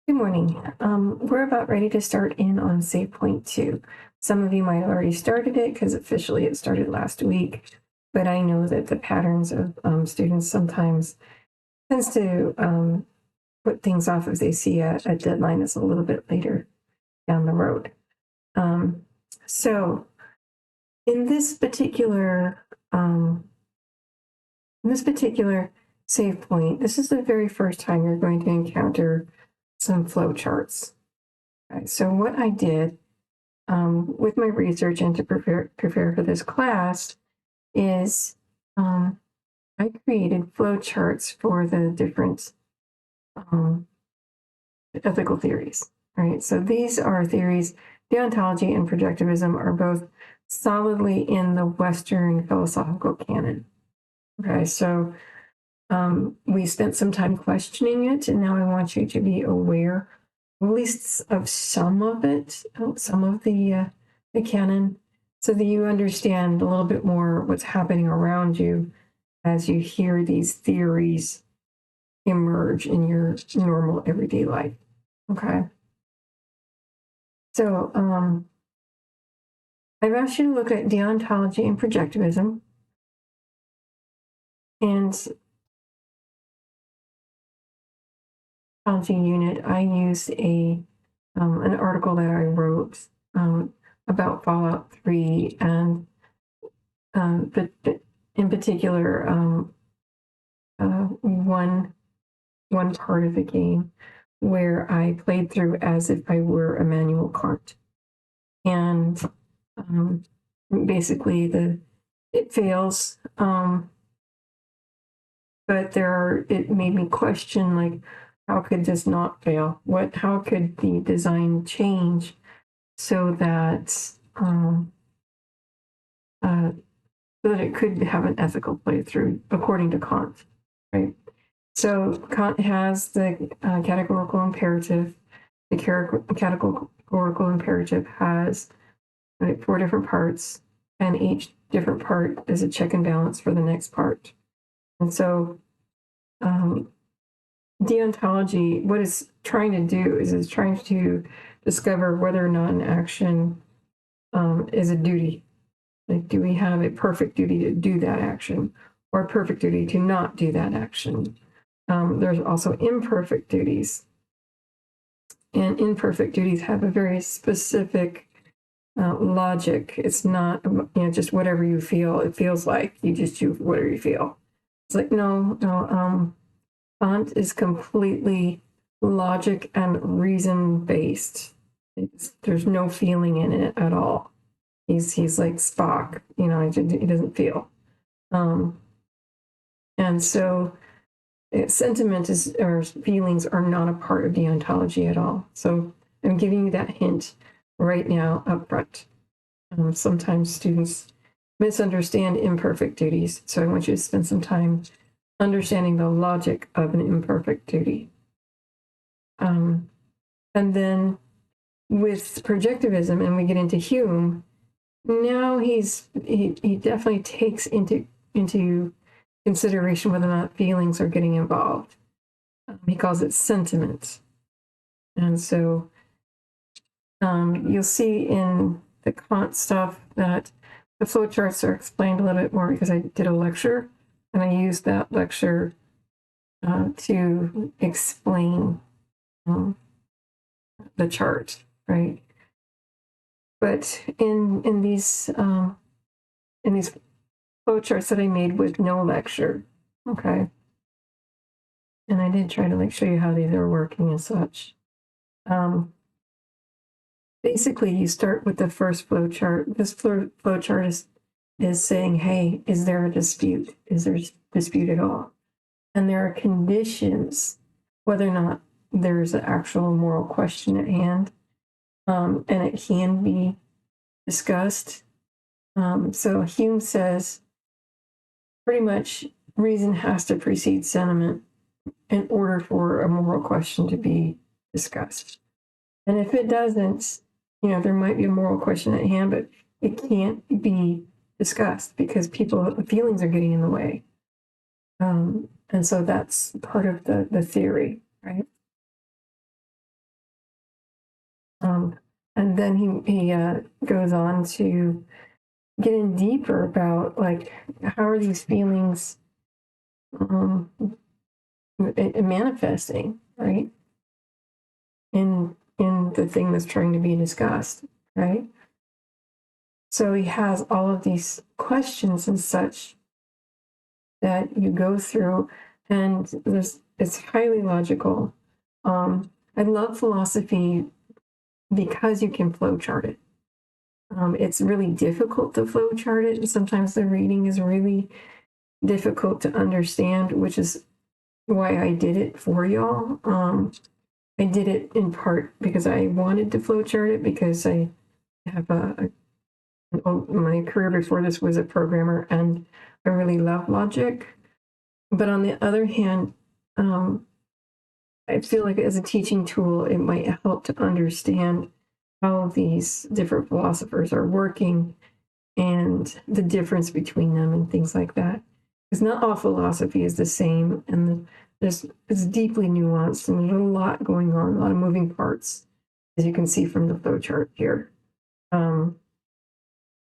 Good morning. We're about ready to start in on Savepoint 2. Some of you might have already started it because officially it started last week, but I know that the patterns of students sometimes tends to put things off if they see a deadline that's a little bit later down the road. Um, so in this particular save point, this is the very first time you're going to encounter some flow charts. Okay, so what I did with my research and to prepare for this class is I created flow charts for the different um, ethical theories. Right, so these are theories. Deontology and projectivism are both solidly in the Western philosophical canon. Okay, so we spent some time questioning it, and now I want you to be aware, at least of some of it, some of the canon, so that you understand a little bit more what's happening around you as you hear these theories emerge in your normal everyday life. Okay. So I've asked you to look at deontology and projectivism, and unit, I used an article that I wrote about Fallout 3, and but in particular, one part of the game where I played through as if I were Immanuel Kant, and basically it fails, but it made me question, like, how could this not fail? How could the design change so that it could have an ethical playthrough according to Kant, right? So Kant has the categorical imperative. The categorical imperative has 4 different parts, and each different part is a check and balance for the next part. And so deontology, what it's trying to do is it's trying to discover whether or not an action is a duty. Like, do we have a perfect duty to do that action, or a perfect duty to not do that action? There's also imperfect duties, and imperfect duties have a very specific logic. It's not just whatever you feel. It feels like you just do whatever you feel. It's like no. Kant is completely logic and reason based. There's no feeling in it at all. He's like Spock, he doesn't feel. And so sentiment or feelings are not a part of deontology at all. So I'm giving you that hint right now up front. Sometimes students misunderstand imperfect duties, so I want you to spend some time understanding the logic of an imperfect duty. And then with projectivism, and we get into Hume, now he definitely takes into consideration whether or not feelings are getting involved. He calls it sentiment. And so you'll see in the Kant stuff that the flowcharts are explained a little bit more because I did a lecture, and I used that lecture to explain the chart, right? But in these flowcharts that I made with no lecture, okay, and I did try to show you how these are working and such. Basically, you start with the first flowchart. This flowchart is saying, hey, is there a dispute? Is there a dispute at all? And there are conditions whether or not there's an actual moral question at hand, and it can be discussed. So Hume says pretty much reason has to precede sentiment in order for a moral question to be discussed. And if it doesn't, there might be a moral question at hand, but it can't be discussed because feelings are getting in the way. And so that's part of the theory, right? And then he goes on to get in deeper about like how are these feelings um, manifesting, right? In the thing that's trying to be discussed, right? So he has all of these questions and such that you go through, and it's highly logical. I love philosophy because you can flow chart it. It's really difficult to flow chart it, and sometimes the reading is really difficult to understand, which is why I did it for y'all. I did it in part because I wanted to flow chart it because I have my career before this was a programmer and I really love logic. But on the other hand, I feel like as a teaching tool, it might help to understand how these different philosophers are working and the difference between them and things like that. Because not all philosophy is the same, and it's deeply nuanced, and there's a lot going on, a lot of moving parts, as you can see from the flow chart here.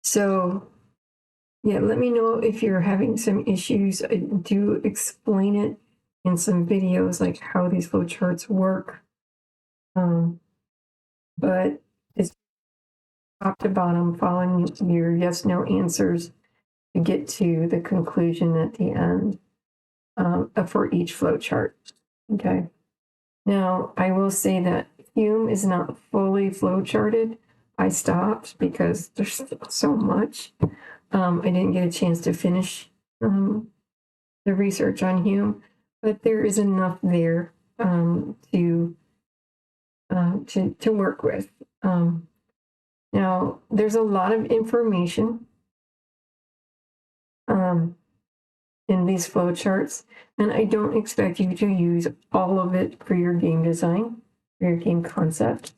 So, yeah, let me know if you're having some issues. I do explain it in some videos, like how these flow charts work. But it's top to bottom, following your yes/no answers to get to the conclusion at the end for each flow chart. Okay. Now, I will say that Hume is not fully flow charted. I stopped because there's so much. I didn't get a chance to finish the research on Hume, but there is enough there to work with. Now, there's a lot of information in these flow charts, and I don't expect you to use all of it for your game design, for your game concept.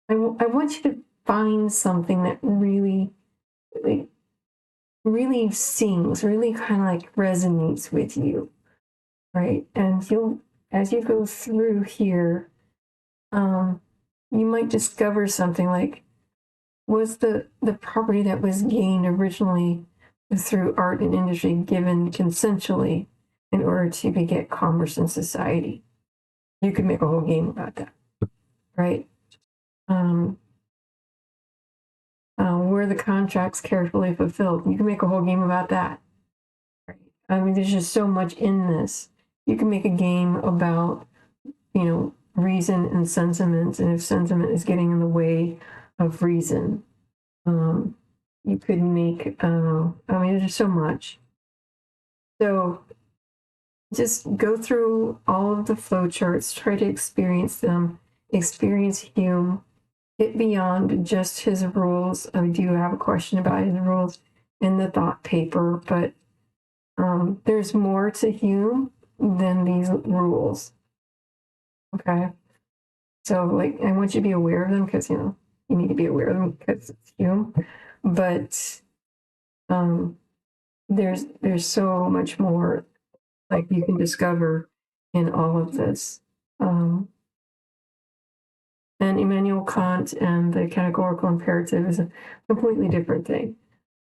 I want you to find something that really, really, really sings, really kind of like resonates with you, right? And as you go through here, you might discover something like, was the property that was gained originally through art and industry given consensually in order to beget commerce in society? You could make a whole game about that, right? Were the contracts carefully fulfilled? You can make a whole game about that. Right? I mean, there's just so much in this. You can make a game about, reason and sentiment, and if sentiment is getting in the way of reason. You could make, there's just so much. So just go through all of the flow charts, try to experience them, experience Hume, get beyond just his rules. I do have a question about his rules in the thought paper, but there's more to Hume than these rules. Okay. So, like, I want you to be aware of them because, you need to be aware of them because it's Hume. But there's so much more like you can discover in all of this. And Immanuel Kant and the categorical imperative is a completely different thing.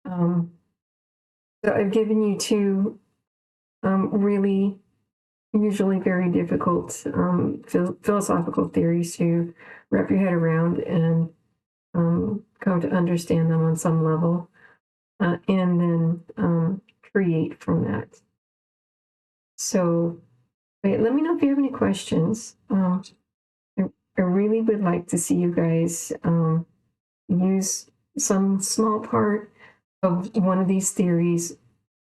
So I've given you two really usually very difficult philosophical theories to wrap your head around and come to understand them on some level, and then create from that. So let me know if you have any questions. I really would like to see you guys use some small part of one of these theories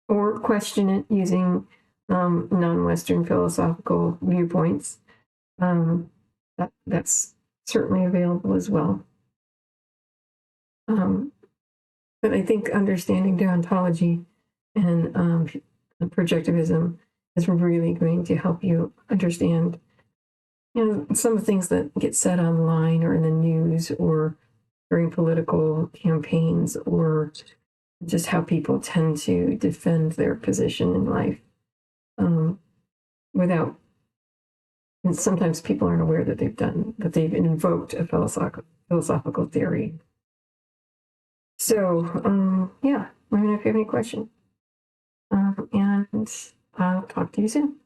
or question it using non-Western philosophical viewpoints. That's certainly available as well. But I think understanding deontology and projectivism is really going to help you understand, some of the things that get said online or in the news or during political campaigns, or just how people tend to defend their position in life without And sometimes people aren't aware that they've invoked a philosophical theory. So, yeah, let me know if you have any questions. And I'll talk to you soon.